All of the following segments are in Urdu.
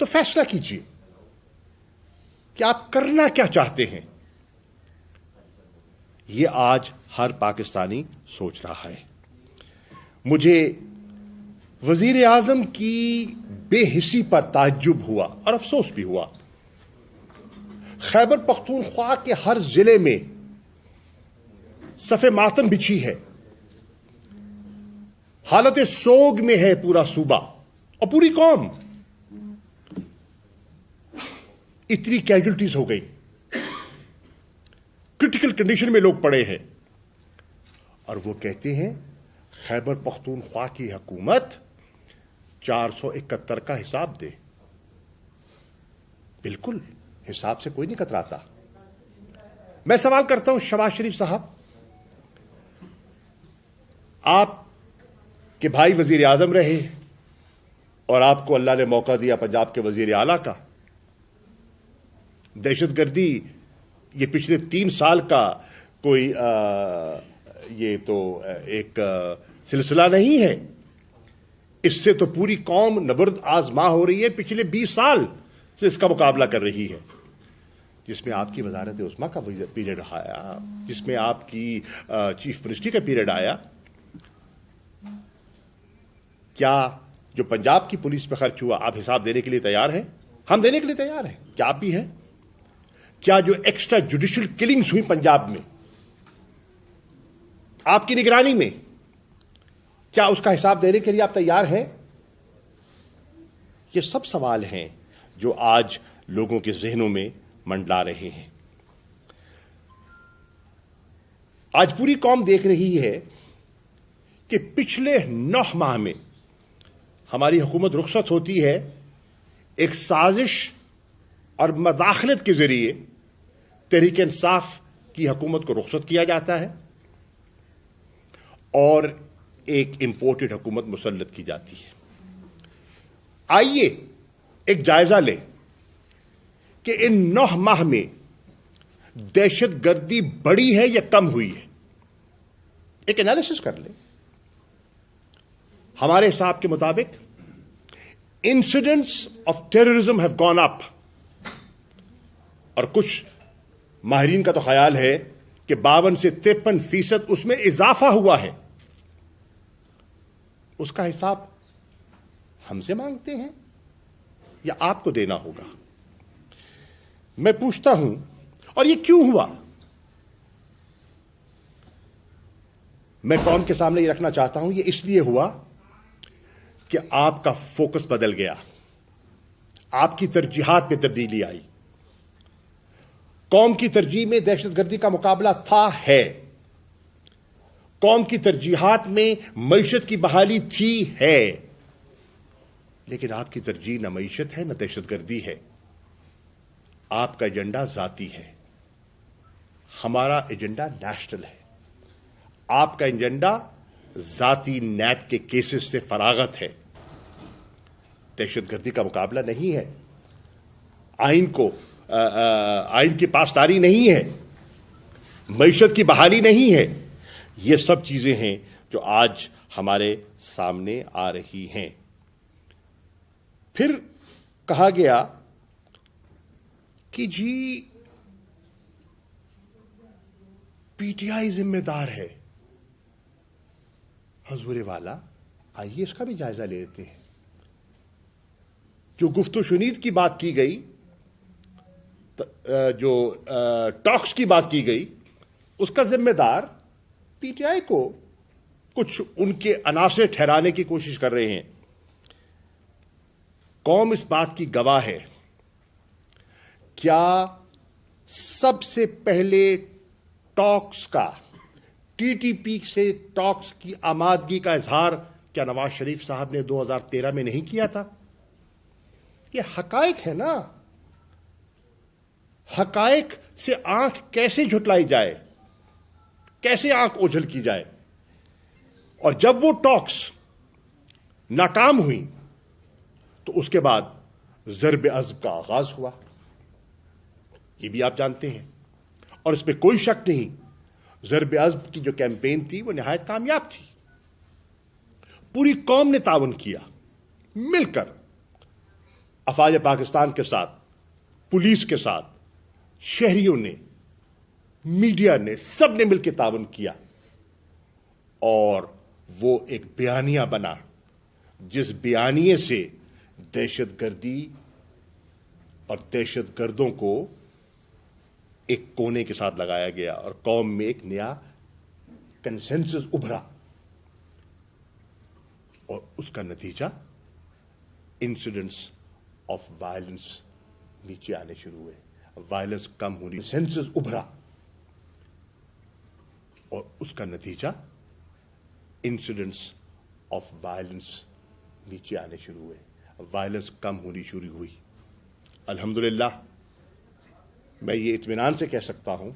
تو فیصلہ کیجیے کہ آپ کرنا کیا چاہتے ہیں. یہ آج ہر پاکستانی سوچ رہا ہے. مجھے وزیر اعظم کی بے حسی پر تعجب ہوا اور افسوس بھی ہوا. خیبر پختونخوا کے ہر ضلع میں صف ماتم بچھی ہے. حالت سوگ میں ہے پورا صوبہ اور پوری قوم. اتنی کیجولٹیز ہو گئی, کرٹیکل کنڈیشن میں لوگ پڑے ہیں, اور وہ کہتے ہیں خیبر پختونخوا کی حکومت 471 کا حساب دے. بالکل حساب سے کوئی نہیں کتراتا. میں سوال کرتا ہوں شہباز شریف صاحب, آپ کے بھائی وزیر اعظم رہے اور آپ کو اللہ نے موقع دیا پنجاب کے وزیر اعلیٰ کا. دہشت گردی یہ پچھلے 3 سال کا کوئی یہ تو ایک سلسلہ نہیں ہے. اس سے تو پوری قوم نبرد آزما ہو رہی ہے. پچھلے 20 سال سے اس کا مقابلہ کر رہی ہے, جس میں آپ کی وزارت عظمیٰ کا پیریڈ آیا, جس میں آپ کی چیف منسٹری کا پیریڈ آیا. کیا جو پنجاب کی پولیس پہ خرچ ہوا آپ حساب دینے کے لیے تیار ہیں؟ ہم دینے کے لیے تیار ہیں. کیا آپ بھی ہیں؟ کیا جو ایکسٹرا جوڈیشل کلنگز ہوئی پنجاب میں آپ کی نگرانی میں, کیا اس کا حساب دینے کے لیے آپ تیار ہیں؟ یہ سب سوال ہیں جو آج لوگوں کے ذہنوں میں منڈلا رہے ہیں. آج پوری قوم دیکھ رہی ہے کہ پچھلے 9 ماہ میں ہماری حکومت رخصت ہوتی ہے, ایک سازش اور مداخلت کے ذریعے تحریک انصاف کی حکومت کو رخصت کیا جاتا ہے اور ایک امپورٹڈ حکومت مسلط کی جاتی ہے. آئیے ایک جائزہ لیں کہ ان 9 ماہ میں دہشت گردی بڑھی ہے یا کم ہوئی ہے. ایک انالیسس کر لیں. ہمارے حساب کے مطابق incidents of terrorism have gone up, اور کچھ ماہرین کا تو خیال ہے کہ 52 سے 53% اس میں اضافہ ہوا ہے. اس کا حساب ہم سے مانگتے ہیں یا آپ کو دینا ہوگا؟ میں پوچھتا ہوں, اور یہ کیوں ہوا؟ میں قوم کے سامنے یہ رکھنا چاہتا ہوں, یہ اس لیے ہوا کہ آپ کا فوکس بدل گیا, آپ کی ترجیحات میں تبدیلی آئی. قوم کی ترجیح میں دہشت گردی کا مقابلہ تھا, ہے. قوم کی ترجیحات میں معیشت کی بحالی تھی, ہے. لیکن آپ کی ترجیح نہ معیشت ہے نہ دہشت گردی ہے. آپ کا ایجنڈا ذاتی ہے, ہمارا ایجنڈا نیشنل ہے. آپ کا ایجنڈا ذاتی نیب کے کیسز سے فراغت ہے, دہشت گردی کا مقابلہ نہیں ہے, آئین کی پاسداری نہیں ہے, معیشت کی بحالی نہیں ہے. یہ سب چیزیں ہیں جو آج ہمارے سامنے آ رہی ہیں. پھر کہا گیا کہ جی پی ٹی آئی ذمہ دار ہے. حضور والا, آئیے اس کا بھی جائزہ لے لیتے ہیں. جو گفت و شنید کی بات کی گئی, جو ٹاکس کی بات کی گئی, اس کا ذمہ دار پی ٹی آئی کو کچھ ان کے عناصر ٹھہرانے کی کوشش کر رہے ہیں. قوم اس بات کی گواہ ہے. کیا سب سے پہلے ٹاکس کا, ٹی ٹی پی سے ٹاکس کی آمادگی کا اظہار کیا نواز شریف صاحب نے 2013 میں نہیں کیا تھا؟ یہ حقائق ہے نا. حقائق سے آنکھ کیسے جھٹلائی جائے, کیسے آنکھ اوجھل کی جائے؟ اور جب وہ ٹاکس ناکام ہوئی تو اس کے بعد ضرب عضب کا آغاز ہوا. یہ بھی آپ جانتے ہیں, اور اس پہ کوئی شک نہیں, ضرب عضب کی جو کیمپین تھی وہ نہایت کامیاب تھی. پوری قوم نے تعاون کیا مل کر. افواج پاکستان کے ساتھ، پولیس کے ساتھ، شہریوں نے، میڈیا نے، سب نے مل کے تعاون کیا اور وہ ایک بیانیہ بنا جس بیانیے سے دہشت گردی اور دہشت گردوں کو ایک کونے کے ساتھ لگایا گیا اور قوم میں ایک نیا کنسنسس ابھرا اور اس کا نتیجہ انسیڈنٹس آف وائلنس نیچے آنے شروع ہوئے، وائلنس کم ہونی، کنسنسس ابھرا اور اس کا نتیجہ انسیڈنٹس آف وائلنس نیچے آنے شروع ہوئے، وائلنس کم ہونی شروع ہوئی۔ الحمدللہ میں یہ اطمینان سے کہہ سکتا ہوں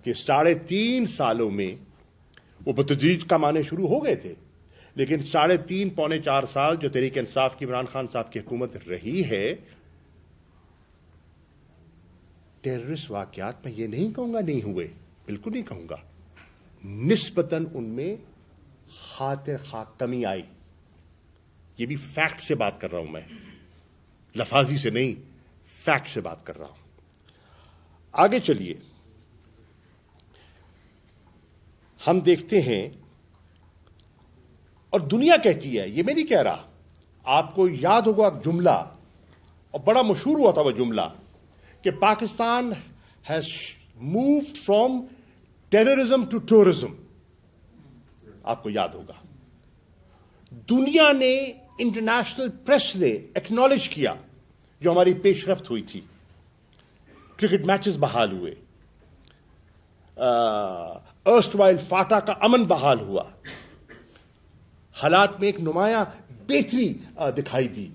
کہ 3.5 سالوں میں وہ بتدریج کم آنے شروع ہو گئے تھے، لیکن 3.5 پونے 4 سال جو تحریک انصاف کی عمران خان صاحب کی حکومت رہی ہے، ٹیررسٹ واقعات میں یہ نہیں کہوں گا نہیں ہوئے، بالکل نہیں کہوں گا، نسبتاً ان میں خاطر خواہ کمی آئی۔ یہ بھی فیکٹ سے بات کر رہا ہوں، میں لفاظی سے نہیں، فیکٹ سے بات کر رہا ہوں۔ آگے چلیے، ہم دیکھتے ہیں اور دنیا کہتی ہے، یہ میں نہیں کہہ رہا، آپ کو یاد ہوگا ایک جملہ اور بڑا مشہور ہوا تھا وہ جملہ کہ Pakistan has moved from terrorism to tourism, آپ کو یاد ہوگا۔ دنیا نے، انٹرنیشنل پریس نے ایکنالج کیا جو ہماری پیش رفت ہوئی تھی، کرکٹ میچز بحال ہوئے، ارسٹ وائل فاٹا کا امن بحال ہوا، حالات میں ایک نمایاں بہتری دکھائی دی،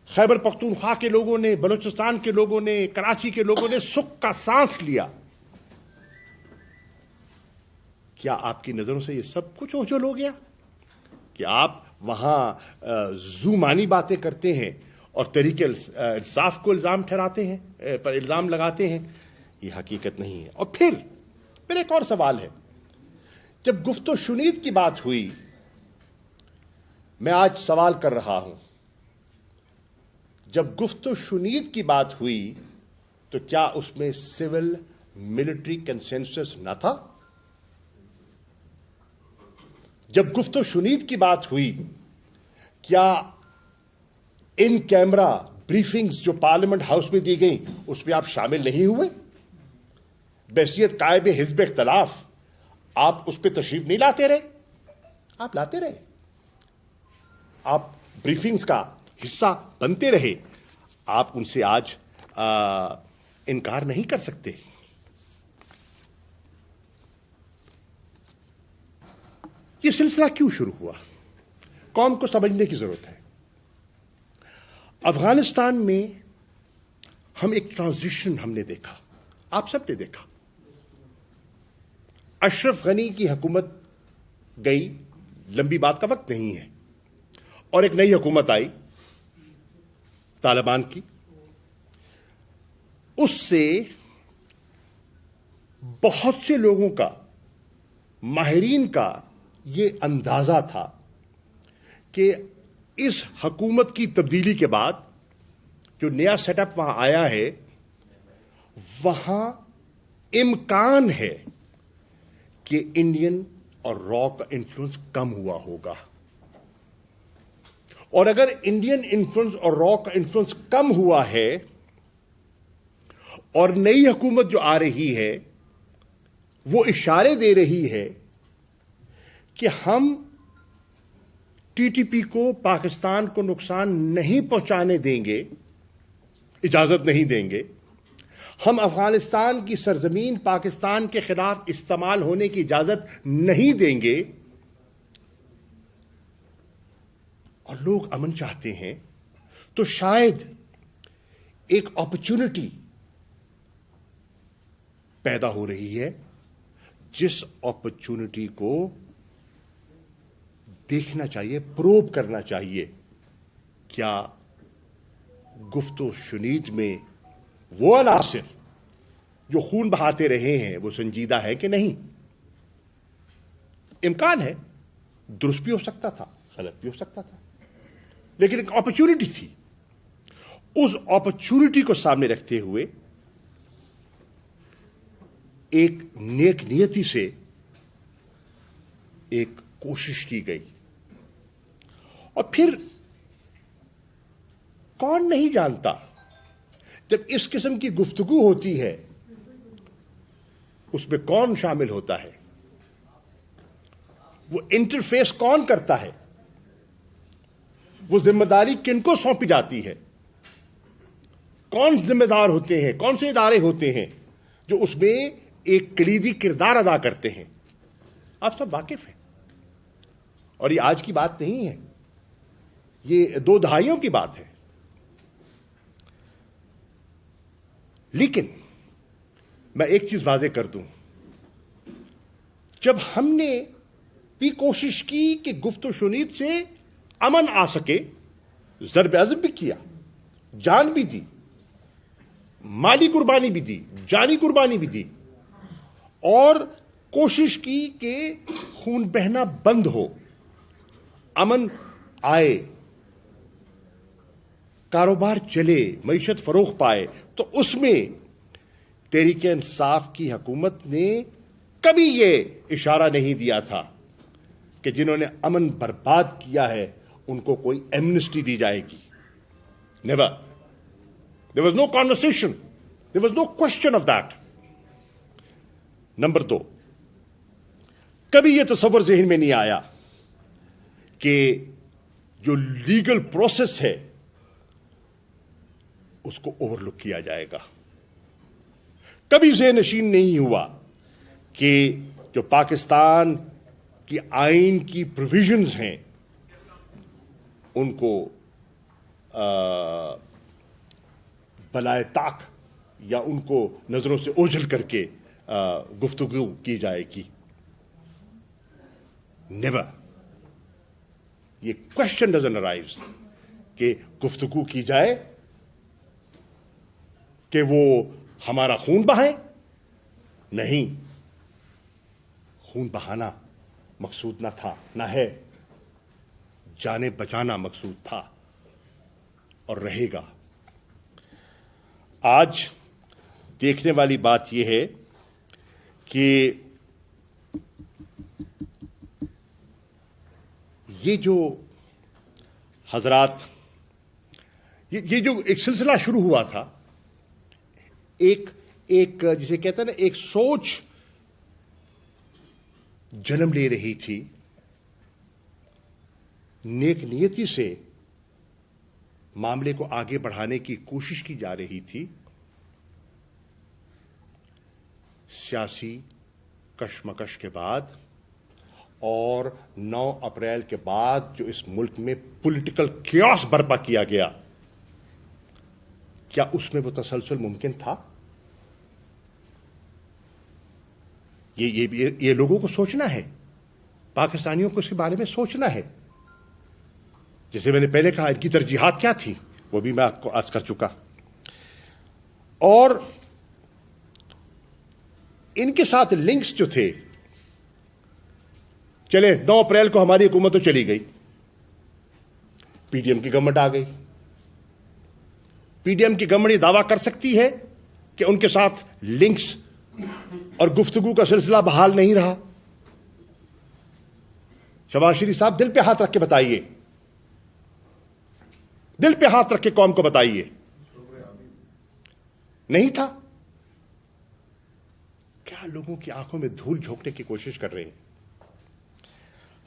خیبر پختونخوا کے لوگوں نے، بلوچستان کے لوگوں نے، کراچی کے لوگوں نے سکھ کا سانس لیا۔ کیا آپ کی نظروں سے یہ سب کچھ اوجھل ہو گیا کہ آپ وہاں زومانی باتیں کرتے ہیں اور تحریک انصاف کو الزام ٹھہراتے ہیں، پر الزام لگاتے ہیں؟ یہ حقیقت نہیں ہے۔ اور پھر میرا ایک اور سوال ہے، جب گفت و شنید کی بات ہوئی، میں آج سوال کر رہا ہوں، جب گفت و شنید کی بات ہوئی تو کیا اس میں سول ملٹری کنسنسس نہ تھا؟ جب گفت و شنید کی بات ہوئی، کیا ان کیمرہ بریفنگز جو پارلیمنٹ ہاؤس میں دی گئیں اس پہ آپ شامل نہیں ہوئے؟ بحیثیت قائد حزب اختلاف آپ اس پہ تشریف نہیں لاتے رہے؟ آپ لاتے رہے، آپ بریفنگز کا حصہ بنتے رہے، آپ ان سے آج انکار نہیں کر سکتے۔ یہ سلسلہ کیوں شروع ہوا؟ قوم کو سمجھنے کی ضرورت ہے۔ افغانستان میں ہم ایک ٹرانزیشن ہم نے دیکھا، آپ سب نے دیکھا۔ اشرف غنی کی حکومت گئی، لمبی بات کا وقت نہیں ہے، اور ایک نئی حکومت آئی طالبان کی۔ اس سے بہت سے لوگوں کا، ماہرین کا یہ اندازہ تھا کہ اس حکومت کی تبدیلی کے بعد جو نیا سیٹ اپ وہاں آیا ہے، وہاں امکان ہے کہ انڈین اور را کا انفلوئنس کم ہوا ہوگا، اور اگر انڈین انفلوئنس اور را کا انفلوئنس کم ہوا ہے اور نئی حکومت جو آ رہی ہے وہ اشارے دے رہی ہے کہ ہم ٹی ٹی پی کو، پاکستان کو نقصان نہیں پہنچانے دیں گے، اجازت نہیں دیں گے، ہم افغانستان کی سرزمین پاکستان کے خلاف استعمال ہونے کی اجازت نہیں دیں گے، اور لوگ امن چاہتے ہیں، تو شاید ایک اپرچونٹی پیدا ہو رہی ہے، جس اپرچونٹی کو دیکھنا چاہیے، پروب کرنا چاہیے۔ کیا گفت و شنید میں وہ عناصر جو خون بہاتے رہے ہیں وہ سنجیدہ ہے کہ نہیں؟ امکان ہے درست بھی ہو سکتا تھا، غلط بھی ہو سکتا تھا، لیکن ایک اپرچونٹی تھی اس اپرچونٹی کو سامنے رکھتے ہوئے ایک نیک نیتی سے ایک کوشش کی گئی. اور پھر کون نہیں جانتا جب اس قسم کی گفتگو ہوتی ہے اس میں کون شامل ہوتا ہے, وہ انٹرفیس کون کرتا ہے, وہ ذمہ داری کن کو سونپی جاتی ہے, کون ذمہ دار ہوتے ہیں, کون سے ادارے ہوتے ہیں جو اس میں ایک کلیدی کردار ادا کرتے ہیں. آپ سب واقف ہیں, اور یہ آج کی بات نہیں ہے, یہ 2 دہائیوں کی بات ہے. لیکن میں ایک چیز واضح کر دوں, جب ہم نے بھی کوشش کی کہ گفت و شنید سے امن آ سکے, ضرب عضب بھی کیا, جان بھی دی, مالی قربانی بھی دی, جانی قربانی بھی دی, اور کوشش کی کہ خون بہنا بند ہو, امن آئے, کاروبار چلے, معیشت فروغ پائے, تو اس میں تحریک انصاف کی حکومت نے کبھی یہ اشارہ نہیں دیا تھا کہ جنہوں نے امن برباد کیا ہے ان کو کوئی ایمنسٹی دی جائے گی. Never. There was no conversation. There was no question of that. Number 2, کبھی یہ تصور ذہن میں نہیں آیا کہ جو لیگل پروسیس ہے اس کو اوور لک کیا جائے گا. کبھی ذہن نشین نہیں ہوا کہ جو پاکستان کی آئین کی پروویژنز ہیں ان کو بلائے طاق یا ان کو نظروں سے اوجھل کر کے گفتگو کی جائے گی. نیور. یہ کوشچن ڈزنٹ ارائیز کہ گفتگو کی جائے کہ وہ ہمارا خون بہائیں. نہیں, خون بہانا مقصود نہ تھا, نہ ہے. جانیں بچانا مقصود تھا اور رہے گا. آج دیکھنے والی بات یہ ہے کہ یہ جو حضرات, یہ جو ایک سلسلہ شروع ہوا تھا, ایک جسے کہتے ہیں نا, ایک سوچ جنم لے رہی تھی, نیک نیتی سے معاملے کو آگے بڑھانے کی کوشش کی جا رہی تھی. سیاسی کشمکش کے بعد اور 9 اپریل کے بعد جو اس ملک میں پولیٹیکل کیوس برپا کیا گیا, کیا اس میں وہ تسلسل ممکن تھا؟ یہ لوگوں کو سوچنا ہے, پاکستانیوں کو اس کے بارے میں سوچنا ہے. جیسے میں نے پہلے کہا, ان کی ترجیحات کیا تھی وہ بھی میں آپ کو عرض کر چکا. اور ان کے ساتھ لنکس جو تھے, چلے 9 اپریل کو ہماری حکومت تو چلی گئی, پی ڈی ایم کی گورنمنٹ آ گئی. پی ڈی ایم کی گورنمنٹ یہ دعویٰ کر سکتی ہے کہ ان کے ساتھ لنکس اور گفتگو کا سلسلہ بحال نہیں رہا. شہباز شریف صاحب, دل پہ ہاتھ رکھ کے بتائیے, دل پہ ہاتھ رکھ کے قوم کو بتائیے, نہیں تھا؟ کیا لوگوں کی آنکھوں میں دھول جھونکنے کی کوشش کر رہے ہیں؟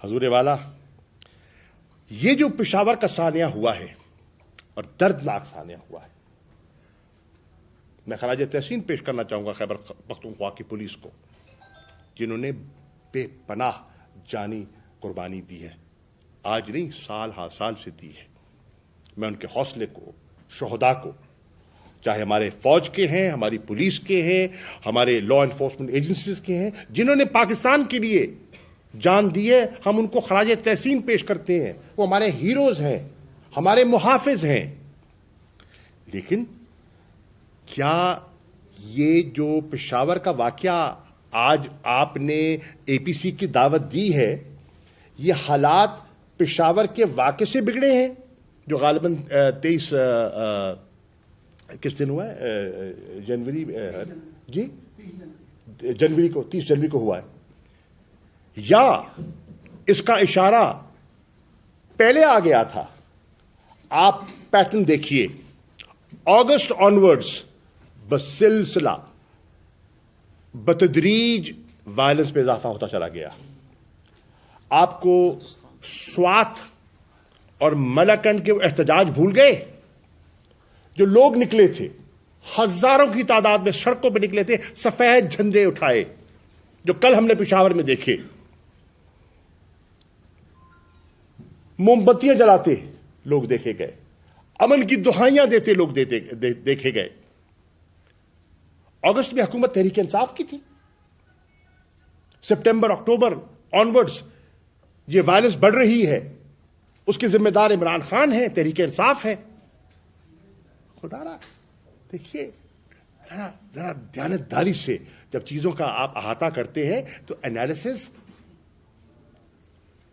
حضور والا, یہ جو پشاور کا سانحہ ہوا ہے اور دردناک سانحہ ہوا ہے, میں خراج تحسین پیش کرنا چاہوں گا خیبر پختونخوا کی پولیس کو, جنہوں نے بے پناہ جانی قربانی دی ہے. آج نہیں, سال ہا سال سے دی ہے. میں ان کے حوصلے کو, شہداء کو, چاہے ہمارے فوج کے ہیں, ہماری پولیس کے ہیں, ہمارے لا انفورسمنٹ ایجنسیز کے ہیں, جنہوں نے پاکستان کے لیے جان دی ہے, ہم ان کو خراج تحسین پیش کرتے ہیں. وہ ہمارے ہیروز ہیں, ہمارے محافظ ہیں. لیکن کیا یہ جو پشاور کا واقعہ آج آپ نے اے پی سی کی دعوت دی ہے, یہ حالات پشاور کے واقعے سے بگڑے ہیں جو غالباً 23 کس دن ہوا ہے؟ جنوری جی جنوری کو 30 جنوری کو ہوا ہے، یا اس کا اشارہ پہلے آ گیا تھا؟ آپ پیٹرن دیکھیے، اگست آنورڈز بسلسلہ بتدریج وائلنس میں اضافہ ہوتا چلا گیا. آپ کو سوات اور ملاکنڈ کے احتجاج بھول گئے؟ جو لوگ نکلے تھے، ہزاروں کی تعداد میں سڑکوں پہ نکلے تھے، سفید جھنڈے اٹھائے، جو کل ہم نے پشاور میں دیکھے، موم بتیاں جلاتے لوگ دیکھے گئے، امن کی دہائیاں دیتے لوگ دیکھے گئے. اگست میں حکومت تحریک انصاف کی تھی. سپٹمبر اکتوبر آنورڈز یہ وائلنس بڑھ رہی ہے، اس کے ذمہ دار عمران خان ہے، تحریک انصاف ہے. خدا را دیکھیے، ذرا دیانتداری سے جب چیزوں کا آپ احاطہ کرتے ہیں تو انالیسس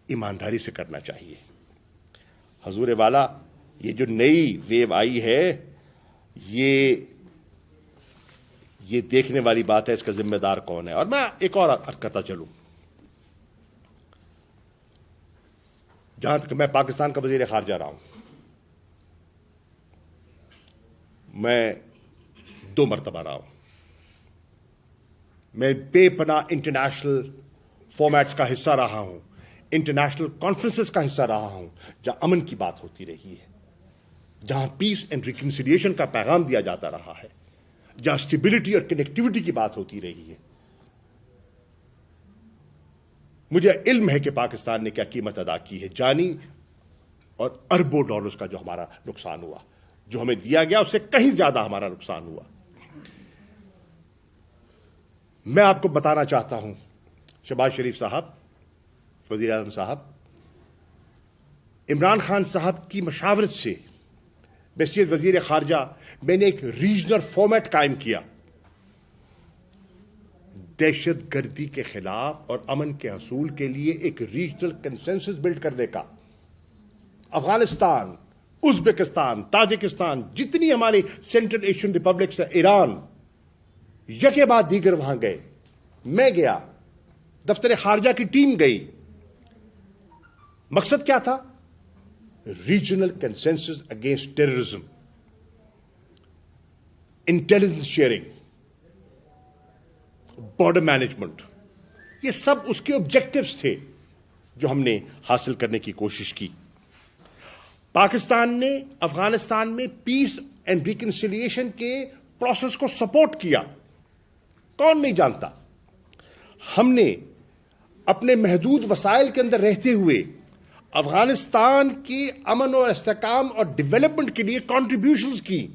ایمانداری سے کرنا چاہیے. حضور والا، یہ جو نئی ویو آئی ہے، یہ دیکھنے والی بات ہے اس کا ذمہ دار کون ہے. اور میں ایک اور کرتا چلوں، جہاں تک میں پاکستان کا وزیر خارجہ رہا ہوں، میں 2 مرتبہ رہا ہوں. میں بے پناہ انٹرنیشنل فارمیٹس کا حصہ رہا ہوں، انٹرنیشنل کانفرنسز کا حصہ رہا ہوں، جہاں امن کی بات ہوتی رہی ہے، جہاں پیس اینڈ ریکنسیلیشن کا پیغام دیا جاتا رہا ہے، جہاں اسٹیبلٹی اور کنیکٹیوٹی کی بات ہوتی رہی ہے. مجھے علم ہے کہ پاکستان نے کیا قیمت ادا کی ہے، جانی اور اربوں ڈالرز کا جو ہمارا نقصان ہوا، جو ہمیں دیا گیا اس سے کہیں زیادہ ہمارا نقصان ہوا. میں آپ کو بتانا چاہتا ہوں، شہباز شریف صاحب، وزیر اعظم صاحب، عمران خان صاحب کی مشاورت سے بحیثیت وزیر خارجہ میں نے ایک ریجنل فارمیٹ قائم کیا، دہشت گردی کے خلاف اور امن کے حصول کے لیے ایک ریجنل کنسنسس بلڈ کرنے کا. افغانستان، ازبکستان، تاجکستان، جتنی ہماری سینٹرل ایشین ریپبلکس ہے، ایران، یکے بعد دیگر وہاں گئے. میں گیا، دفتر خارجہ کی ٹیم گئی. مقصد کیا تھا؟ Regional consensus against terrorism, intelligence sharing, border management. یہ سب اس کے آبجیکٹوز تھے جو ہم نے حاصل کرنے کی کوشش کی. پاکستان نے افغانستان میں پیس اینڈ ریکنسیلیشن کے پروسیس کو سپورٹ کیا، کون نہیں جانتا. ہم نے اپنے محدود وسائل کے اندر رہتے ہوئے افغانستان کی امن اور استحکام اور ڈیولپمنٹ کے لیے کنٹریبیوشنز کی.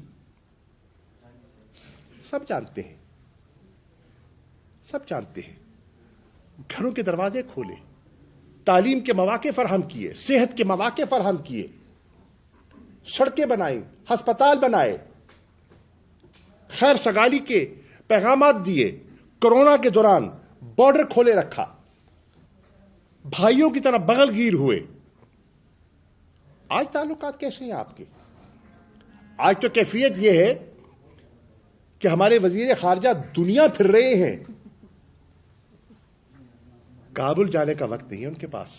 سب جانتے ہیں، سب جانتے ہیں. گھروں کے دروازے کھولے، تعلیم کے مواقع فراہم کیے، صحت کے مواقع فراہم کیے، سڑکیں بنائیں، ہسپتال بنائے، خیر سگالی کے پیغامات دیے. کورونا کے دوران بارڈر کھولے رکھا، بھائیوں کی طرح بغل گیر ہوئے. آج تعلقات کیسے ہیں آپ کے؟ آج تو کیفیت یہ ہے کہ ہمارے وزیر خارجہ دنیا پھر رہے ہیں، کابل جانے کا وقت نہیں ہے ان کے پاس.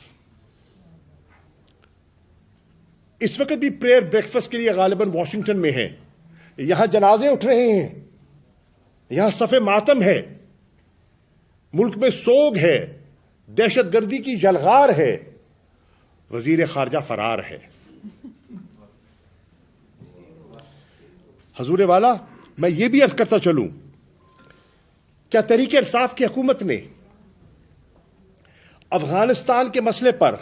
اس وقت بھی پریئر بریکفاسٹ کے لیے غالباً واشنگٹن میں ہیں. یہاں جنازے اٹھ رہے ہیں، یہاں صف ماتم ہے، ملک میں سوگ ہے، دہشت گردی کی یلغار ہے، وزیر خارجہ فرار ہے. حضور والا، میں یہ بھی عرض کرتا چلوں، کیا تحریک انصاف کی حکومت نے افغانستان کے مسئلے پر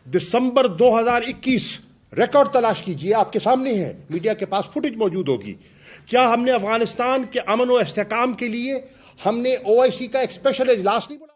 دسمبر 2021 ریکارڈ تلاش کیجیے، آپ کے سامنے ہے، میڈیا کے پاس فوٹیج موجود ہوگی. کیا ہم نے افغانستان کے امن و استحکام کے لیے ہم نے OIC کا ایک اسپیشل اجلاس نہیں بلایا؟